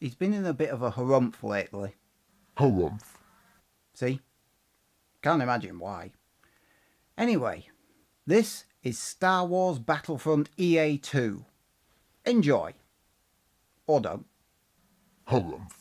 He's been in a bit of a harumph lately. Harumph. See? Can't imagine why. Anyway, this is Star Wars Battlefront EA2. Enjoy. Or don't. Harumph.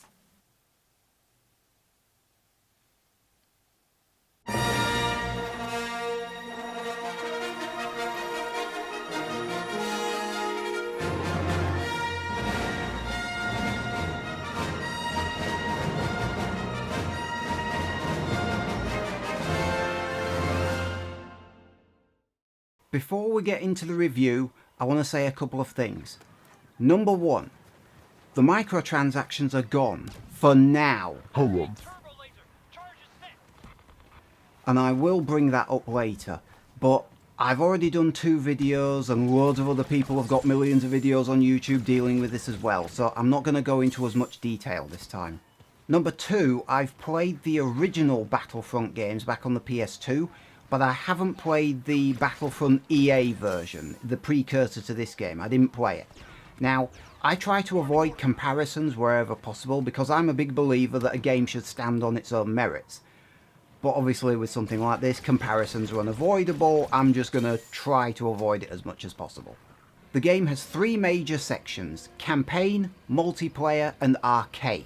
Before we get into the review, I want to say a couple of things. Number one, the microtransactions are gone for now. Harumph. And I will bring that up later, but I've already done 2 videos and loads of other people have got millions of videos on YouTube dealing with this as well, so I'm not going to go into as much detail this time. Number 2, I've played the original Battlefront games back on the PS2, but I haven't played the Battlefront EA version, the precursor to this game. I didn't play it. Now, I try to avoid comparisons wherever possible because I'm a big believer that a game should stand on its own merits. But obviously with something like this, comparisons are unavoidable. I'm just going to try to avoid it as much as possible. The game has 3 major sections: campaign, multiplayer and arcade.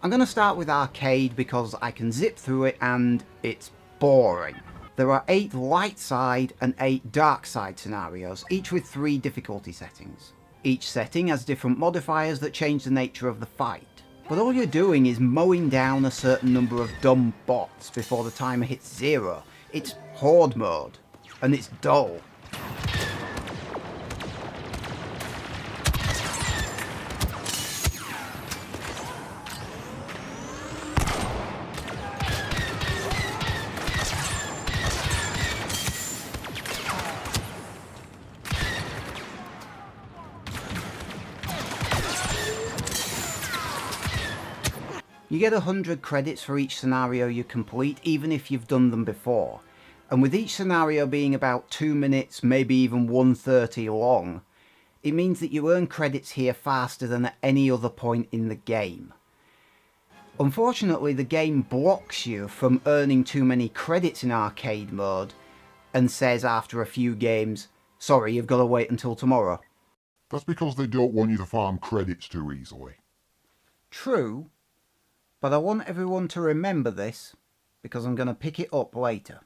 I'm going to start with arcade because I can zip through it and it's boring. There are 8 light side and 8 dark side scenarios, each with 3 difficulty settings. Each setting has different modifiers that change the nature of the fight. But all you're doing is mowing down a certain number of dumb bots before the timer hits 0. It's horde mode, and it's dull. You get 100 credits for each scenario you complete, even if you've done them before. And with each scenario being about 2 minutes, maybe even 1:30 long, it means that you earn credits here faster than at any other point in the game. Unfortunately, the game blocks you from earning too many credits in arcade mode and says after a few games, sorry, you've got to wait until tomorrow. That's because they don't want you to farm credits too easily. True. But I want everyone to remember this, because I'm going to pick it up later.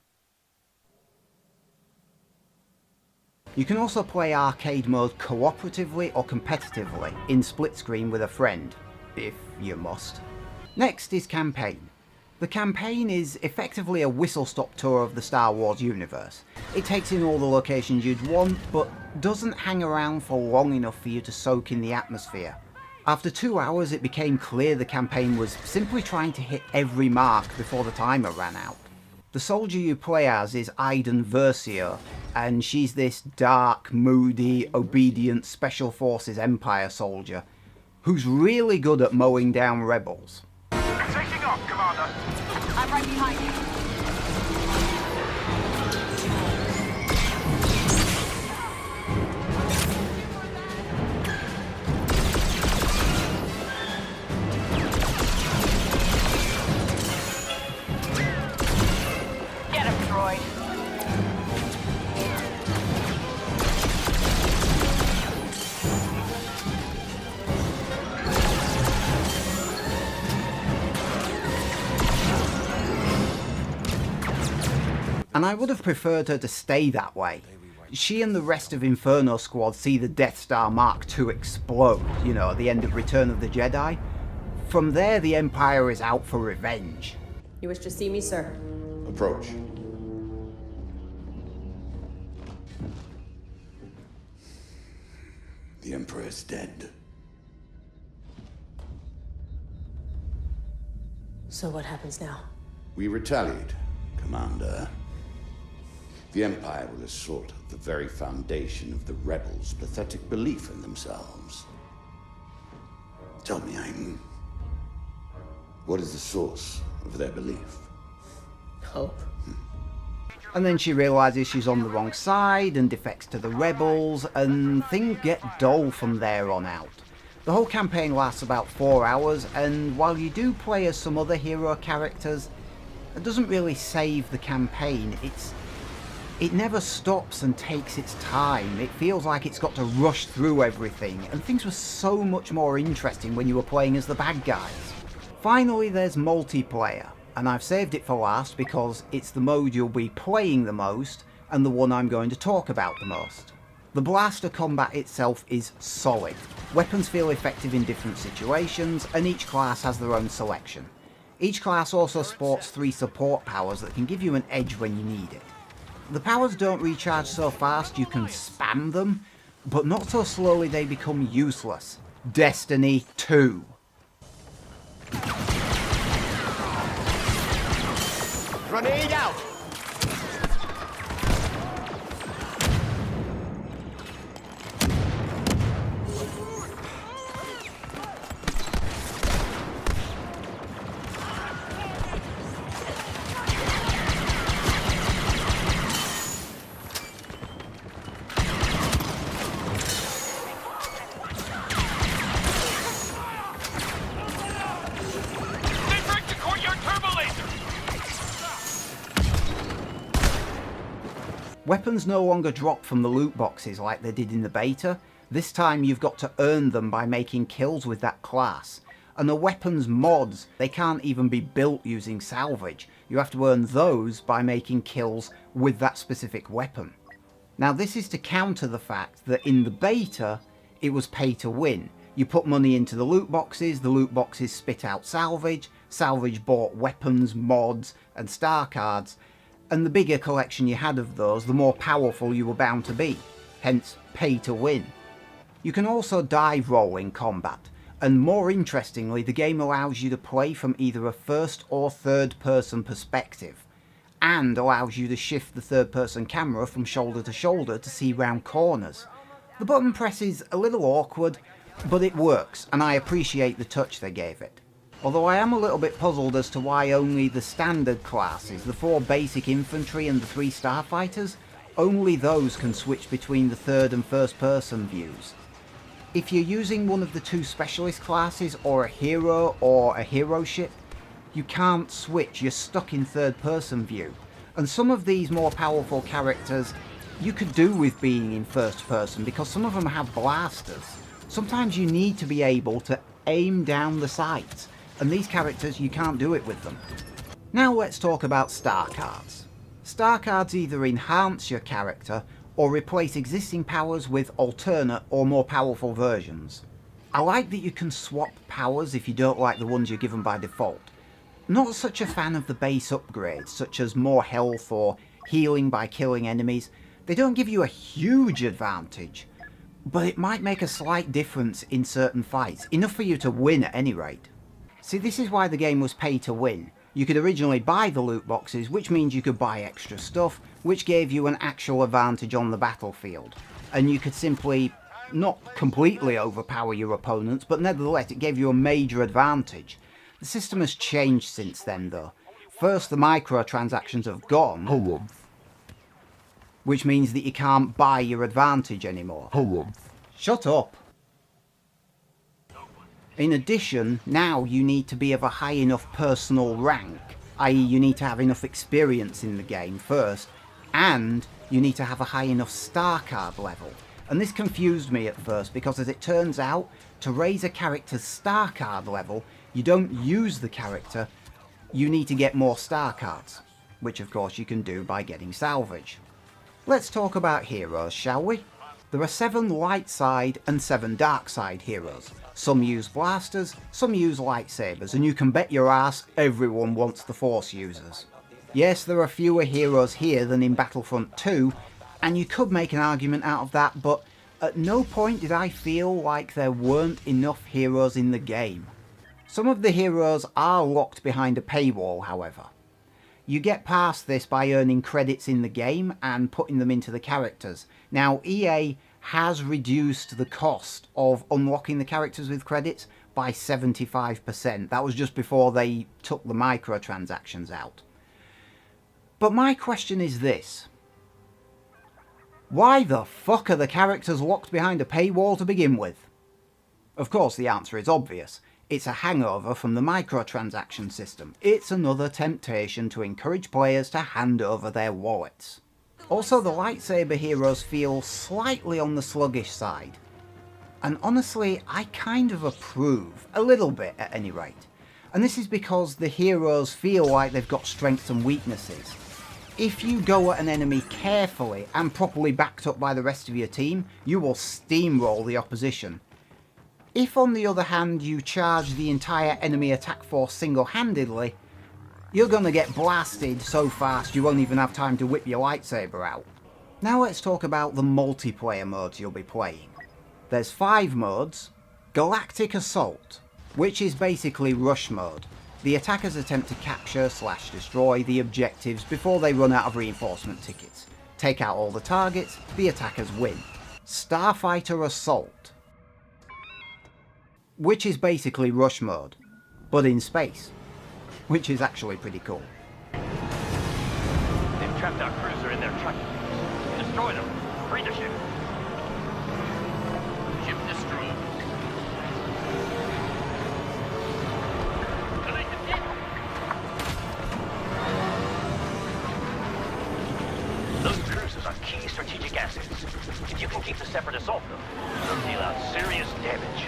You can also play arcade mode cooperatively or competitively in split screen with a friend, if you must. Next is campaign. The campaign is effectively a whistle-stop tour of the Star Wars universe. It takes in all the locations you'd want, but doesn't hang around for long enough for you to soak in the atmosphere. After 2 hours, it became clear the campaign was simply trying to hit every mark before the timer ran out. The soldier you play as is Iden Versio, and she's this dark, moody, obedient Special Forces Empire soldier who's really good at mowing down rebels. Taking off, Commander. I'm right behind you. And I would have preferred her to stay that way. She and the rest of Inferno Squad see the Death Star Mark II explode, you know, at the end of Return of the Jedi. From there, the Empire is out for revenge. You wish to see me, sir? Approach. The Emperor is dead. So what happens now? We retaliate, Commander. The Empire will assault the very foundation of the rebels' pathetic belief in themselves. Tell me, Aiden, what is the source of their belief? Hope. And then she realises she's on the wrong side and defects to the rebels, and things get dull from there on out. The whole campaign lasts about 4 hours, and while you do play as some other hero characters, it doesn't really save the campaign. It never stops and takes its time. It feels like it's got to rush through everything, and things were so much more interesting when you were playing as the bad guys. Finally, there's multiplayer, and I've saved it for last because it's the mode you'll be playing the most, and the one I'm going to talk about the most. The blaster combat itself is solid. Weapons feel effective in different situations, and each class has their own selection. Each class also sports 3 support powers that can give you an edge when you need it. The powers don't recharge so fast you can spam them, but not so slowly they become useless. Destiny 2. Grenade out! Weapons no longer drop from the loot boxes like they did in the beta. This time you've got to earn them by making kills with that class. And the weapons mods, they can't even be built using salvage. You have to earn those by making kills with that specific weapon. Now this is to counter the fact that in the beta, it was pay to win. You put money into the loot boxes spit out salvage, salvage bought weapons, mods and star cards, and the bigger collection you had of those, the more powerful you were bound to be, hence pay to win. You can also dive roll in combat, and more interestingly, the game allows you to play from either a first or third person perspective, and allows you to shift the third person camera from shoulder to shoulder to see round corners. The button press is a little awkward, but it works, and I appreciate the touch they gave it. Although I am a little bit puzzled as to why only the standard classes, the 4 basic infantry and the 3 starfighters, only those can switch between the third and first person views. If you're using one of the 2 specialist classes or a hero ship, you can't switch, you're stuck in third person view. And some of these more powerful characters you could do with being in first person because some of them have blasters. Sometimes you need to be able to aim down the sights, and these characters you can't do it with them. Now let's talk about star cards. Star cards either enhance your character or replace existing powers with alternate or more powerful versions. I like that you can swap powers if you don't like the ones you're given by default. Not such a fan of the base upgrades such as more health or healing by killing enemies. They don't give you a huge advantage, but it might make a slight difference in certain fights, enough for you to win at any rate. See, this is why the game was pay to win. You could originally buy the loot boxes, which means you could buy extra stuff, which gave you an actual advantage on the battlefield. And you could simply, not completely overpower your opponents, but nevertheless it gave you a major advantage. The system has changed since then though. First, the microtransactions have gone. Hold on. Which means that you can't buy your advantage anymore. Hold on. Shut up. In addition, now you need to be of a high enough personal rank, i.e. you need to have enough experience in the game first, and you need to have a high enough star card level. And this confused me at first because as it turns out, to raise a character's star card level, you don't use the character, you need to get more star cards, which of course you can do by getting salvage. Let's talk about heroes, shall we? There are 7 light side and 7 dark side heroes. Some use blasters, some use lightsabers, and you can bet your ass everyone wants the Force users. Yes, there are fewer heroes here than in Battlefront 2, and you could make an argument out of that, but at no point did I feel like there weren't enough heroes in the game. Some of the heroes are locked behind a paywall, however. You get past this by earning credits in the game and putting them into the characters. Now, EA has reduced the cost of unlocking the characters with credits by 75%. That was just before they took the microtransactions out. But my question is this. Why the fuck are the characters locked behind a paywall to begin with? Of course, the answer is obvious. It's a hangover from the microtransaction system. It's another temptation to encourage players to hand over their wallets. Also, the lightsaber heroes feel slightly on the sluggish side. And honestly, I kind of approve, a little bit at any rate. And this is because the heroes feel like they've got strengths and weaknesses. If you go at an enemy carefully and properly backed up by the rest of your team, you will steamroll the opposition. If on the other hand you charge the entire enemy attack force single-handedly, you're gonna get blasted so fast you won't even have time to whip your lightsaber out. Now let's talk about the multiplayer modes you'll be playing. There's 5 modes. Galactic Assault, which is basically rush mode. The attackers attempt to capture/destroy the objectives before they run out of reinforcement tickets. Take out all the targets, the attackers win. Starfighter Assault, which is basically rush mode, but in space, which is actually pretty cool. They've trapped our cruiser in their truck. Destroy them. Free the ship. Ship destroyed. Those cruisers are key strategic assets. If you can keep the Separatists off them, they'll deal out serious damage.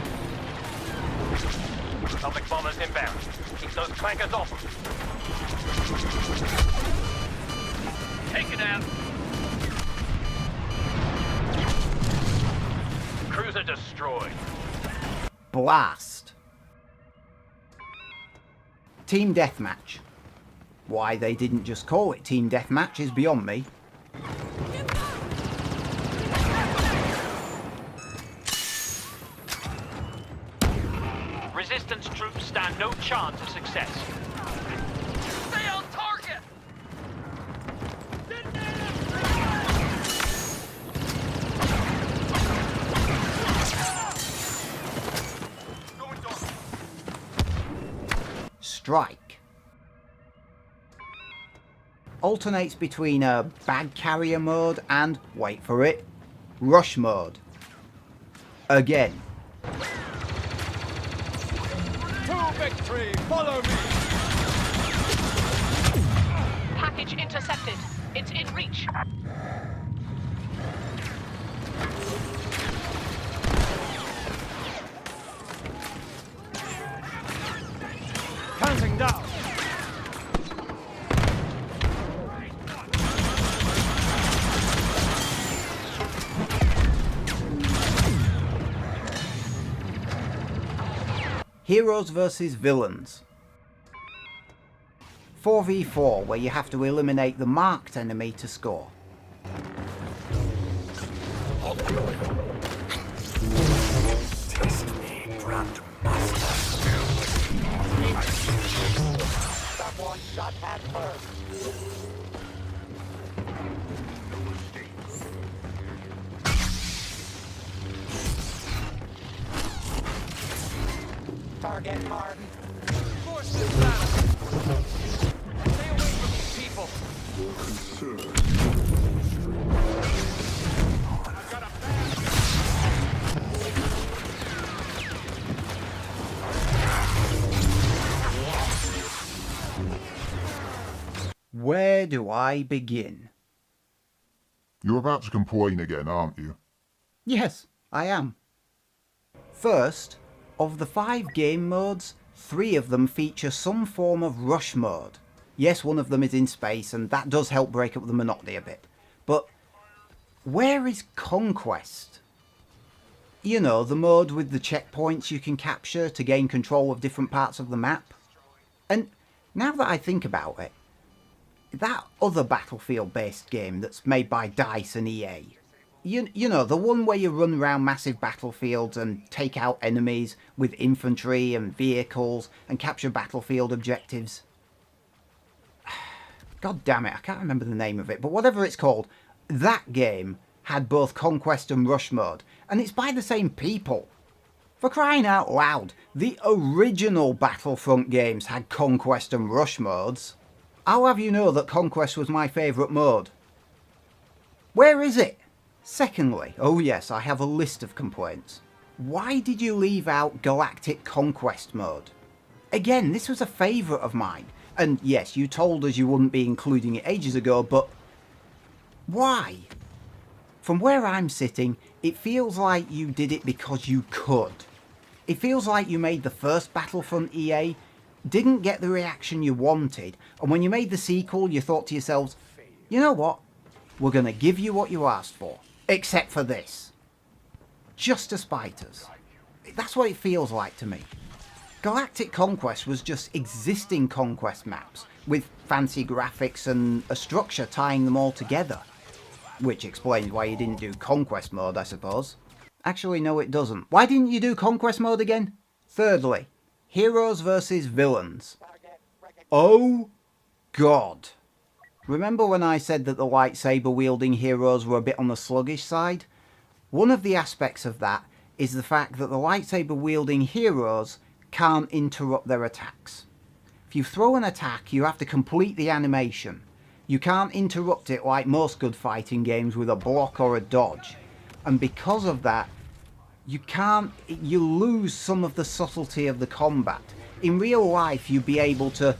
Atomic bombers inbound. Keep those clankers off them. Take it out. Cruiser destroyed. Blast. Team Deathmatch. Why they didn't just call it Team Deathmatch is beyond me. Resistance troops stand no chance of success. Stay on target! Strike. Alternates between a bag carrier mode and, wait for it, rush mode. Again. To victory! Follow me! Package intercepted. It's in reach. Counting down! Heroes versus villains. 4v4, where you have to eliminate the marked enemy to score. Target hard. Force this battle! Stay away from these people! I've got a Where do I begin? You're about to complain again, aren't you? Yes, I am. First, of the 5 game modes, 3 of them feature some form of rush mode. Yes, one of them is in space, and that does help break up the monotony a bit. But where is Conquest? You know, the mode with the checkpoints you can capture to gain control of different parts of the map. And now that I think about it, that other Battlefield-based game that's made by DICE and EA, you know, the one where you run around massive battlefields and take out enemies with infantry and vehicles and capture battlefield objectives. God damn it, I can't remember the name of it, but whatever it's called, that game had both Conquest and Rush mode, and it's by the same people. For crying out loud, the original Battlefront games had Conquest and Rush modes. I'll have you know that Conquest was my favourite mode. Where is it? Secondly, oh yes, I have a list of complaints. Why did you leave out Galactic Conquest mode? Again, this was a favourite of mine. And yes, you told us you wouldn't be including it ages ago, but why? From where I'm sitting, it feels like you did it because you could. It feels like you made the first Battlefront EA, didn't get the reaction you wanted, and when you made the sequel, you thought to yourselves, you know what? We're going to give you what you asked for, except for this. Just to spite us. That's what it feels like to me. Galactic Conquest was just existing conquest maps, with fancy graphics and a structure tying them all together. Which explains why you didn't do Conquest mode, I suppose. Actually, no it doesn't. Why didn't you do Conquest mode again? Thirdly, heroes versus villains. Oh God. Remember when I said that the lightsaber wielding heroes were a bit on the sluggish side? One of the aspects of that is the fact that the lightsaber wielding heroes can't interrupt their attacks. If you throw an attack, you have to complete the animation. You can't interrupt it like most good fighting games with a block or a dodge. And because of that, you lose some of the subtlety of the combat. In real life, you'd be able to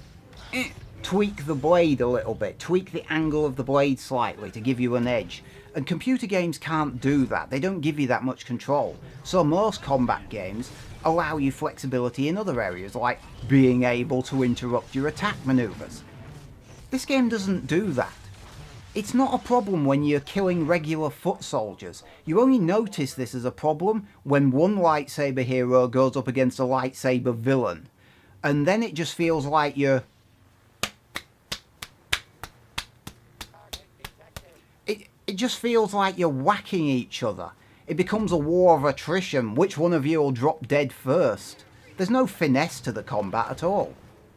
tweak the blade a little bit, tweak the angle of the blade slightly to give you an edge. And computer games can't do that. They don't give you that much control. So most combat games allow you flexibility in other areas, like being able to interrupt your attack maneuvers. This game doesn't do that. It's not a problem when you're killing regular foot soldiers. You only notice this as a problem when one lightsaber hero goes up against a lightsaber villain. And then it just feels like you're... It just feels like you're whacking each other. It becomes a war of attrition. Which one of you will drop dead first? There's no finesse to the combat at all.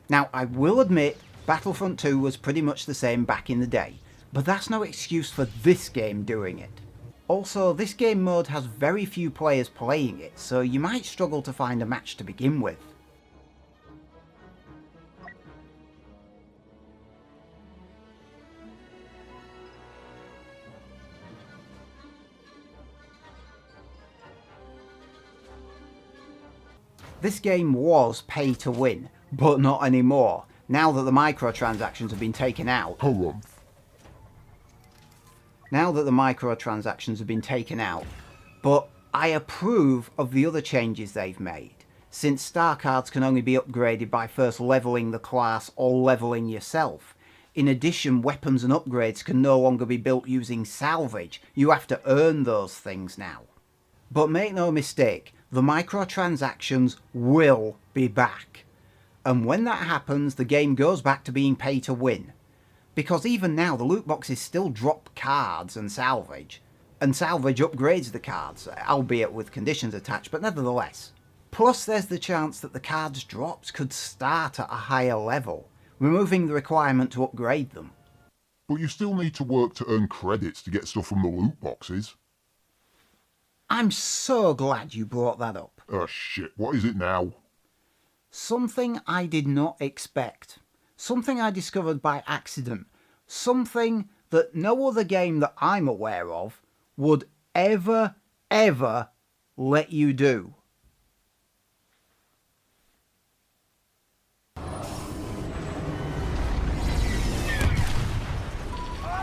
Now, I will admit, Battlefront 2 was pretty much the same back in the day, but that's no excuse for this game doing it. Also, this game mode has very few players playing it, so you might struggle to find a match to begin with. This game was pay to win, but not anymore, now that the microtransactions have been taken out. Now that the microtransactions have been taken out, but I approve of the other changes they've made, since star cards can only be upgraded by first levelling the class or levelling yourself. In addition, weapons and upgrades can no longer be built using salvage. You have to earn those things now. But make no mistake, the microtransactions will be back. And when that happens, the game goes back to being pay to win. Because even now, the loot boxes still drop cards and salvage upgrades the cards, albeit with conditions attached, but nevertheless. Plus, there's the chance that the cards dropped could start at a higher level, removing the requirement to upgrade them. But you still need to work to earn credits to get stuff from the loot boxes. I'm so glad you brought that up. Oh shit, what is it now? Something I did not expect. Something I discovered by accident. Something that no other game that I'm aware of would ever let you do.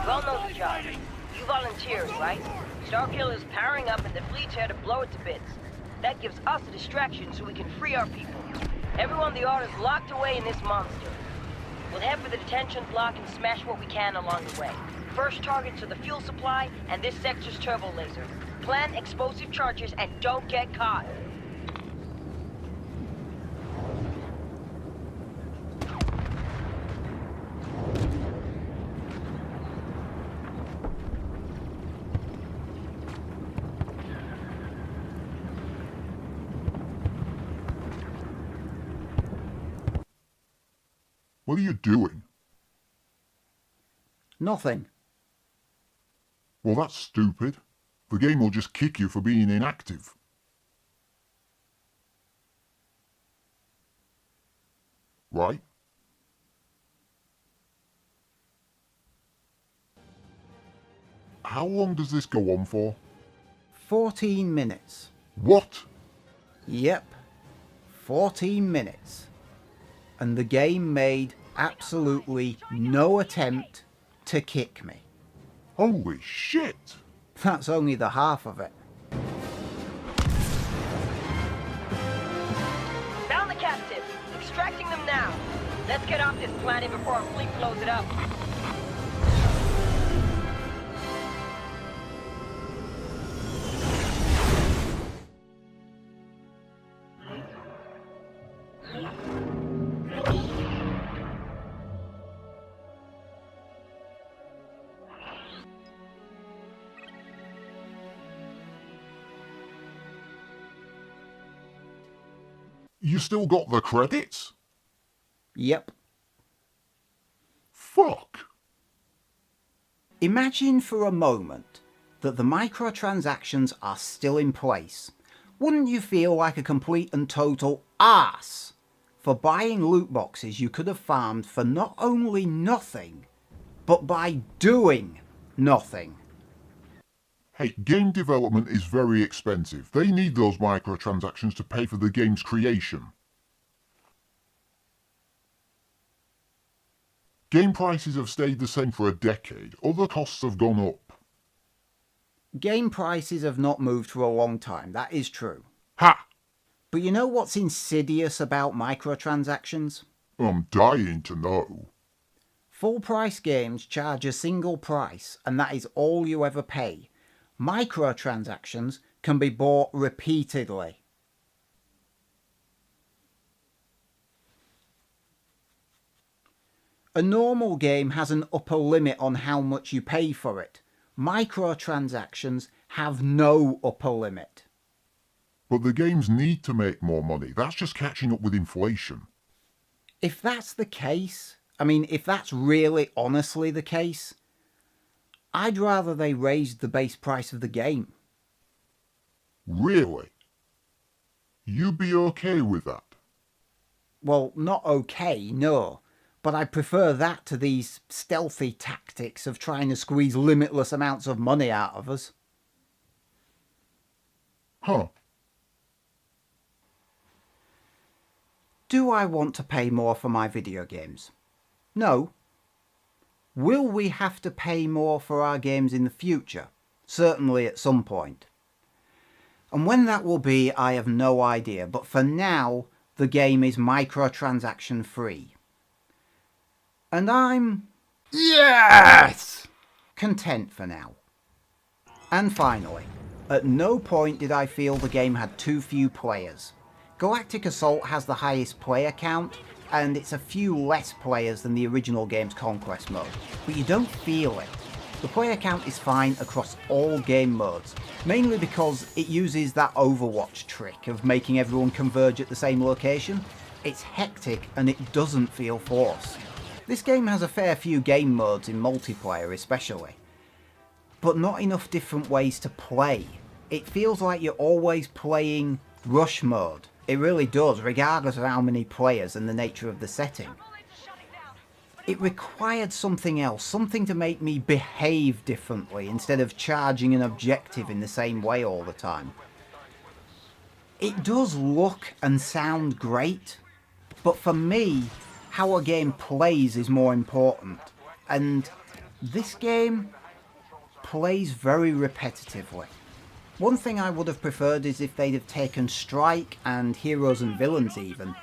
Well known the job. You volunteers, right? Starkiller's powering up and the fleet's here to blow it to bits. That gives us a distraction so we can free our people. Everyone in the order's locked away in this monster. We'll head for the detention block and smash what we can along the way. First targets are the fuel supply and this sector's turbo laser. Plant explosive charges and don't get caught. What are you doing? Nothing. Well, that's stupid. The game will just kick you for being inactive. Right? How long does this go on for? 14 minutes. What? Yep, 14 minutes. And the game made absolutely no attempt to kick me. Holy shit! That's only the half of it. Found the captive. Extracting them now. Let's get off this planet before our fleet blows it up. You still got the credits? Yep. Fuck! Imagine for a moment that the microtransactions are still in place. Wouldn't you feel like a complete and total arse for buying loot boxes you could have farmed for not only nothing, but by doing nothing? Hey, game development is very expensive. They need those microtransactions to pay for the game's creation. Game prices have stayed the same for a decade. Other costs have gone up. Game prices have not moved for a long time, that is true. Ha! But you know what's insidious about microtransactions? I'm dying to know. Full price games charge a single price, and that is all you ever pay. Microtransactions can be bought repeatedly. A normal game has an upper limit on how much you pay for it. Microtransactions have no upper limit. But the games need to make more money. That's just catching up with inflation. If that's the case, if that's really honestly the case, I'd rather they raised the base price of the game. Really? You'd be okay with that? Well, not okay, no. But I prefer that to these stealthy tactics of trying to squeeze limitless amounts of money out of us. Huh. Do I want to pay more for my video games? No. Will we have to pay more for our games in the future? Certainly at some point. And when that will be, I have no idea. But for now, the game is microtransaction free. And I'm... yes! Content for now. And finally, at no point did I feel the game had too few players. Galactic Assault has the highest player count, and it's a few less players than the original game's Conquest mode, but you don't feel it. The player count is fine across all game modes, mainly because it uses that Overwatch trick of making everyone converge at the same location. It's hectic and it doesn't feel forced. This game has a fair few game modes in multiplayer especially, but not enough different ways to play. It feels like you're always playing rush mode. It really does, regardless of how many players and the nature of the setting. It required something else, something to make me behave differently instead of charging an objective in the same way all the time. It does look and sound great, but for me, how a game plays is more important. And this game plays very repetitively. One thing I would have preferred is if they'd have taken Strike and Heroes and Villains even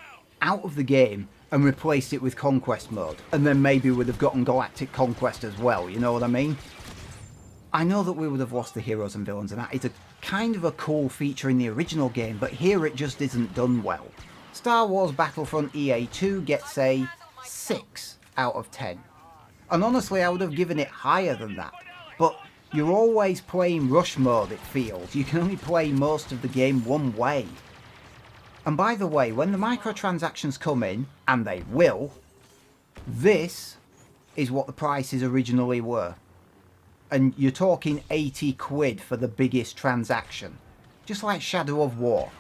out of the game and replaced it with Conquest mode, and then maybe we'd have gotten Galactic Conquest as well, you know what I mean? I know that we would have lost the Heroes and Villains, and that is a kind of a cool feature in the original game, but here it just isn't done well. Star Wars Battlefront EA2 gets a 6 out of 10. And honestly, I would have given it higher than that, but you're always playing rush mode, it feels. You can only play most of the game one way. And by the way, when the microtransactions come in, and they will, this is what the prices originally were. And you're talking 80 quid for the biggest transaction. Just like Shadow of War.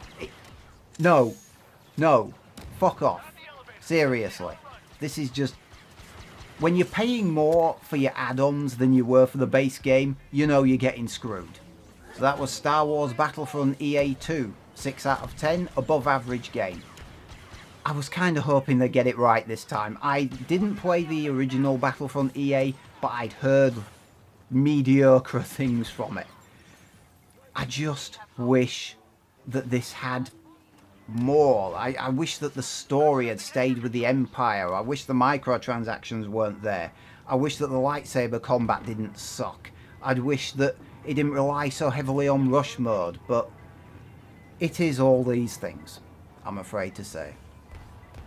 No, fuck off. Seriously. This is just... When you're paying more for your add-ons than you were for the base game, you know you're getting screwed. So that was Star Wars Battlefront EA2. 6 out of 10, above average game. I was kind of hoping they'd get it right this time. I didn't play the original Battlefront EA, but I'd heard mediocre things from it. I just wish that this had more. I wish that the story had stayed with the Empire. I wish the microtransactions weren't there. I wish that the lightsaber combat didn't suck. I'd wish that it didn't rely so heavily on rush mode, but it is all these things, I'm afraid to say.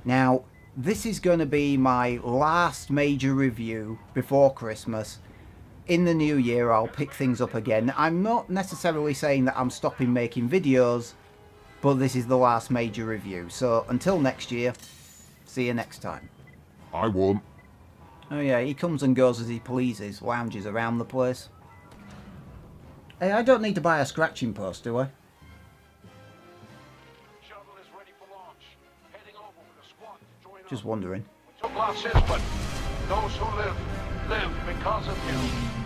Now, this is going to be my last major review before Christmas. In the new year, I'll pick things up again. I'm not necessarily saying that I'm stopping making videos, but this is the last major review. So, until next year, see you next time. I won't. Oh yeah, he comes and goes as he pleases, lounges around the place. Hey, I don't need to buy a scratching post, do I? Shuttle is ready for launch. Heading over with a squad to join Just wondering. Took losses, but those who live, live because of you.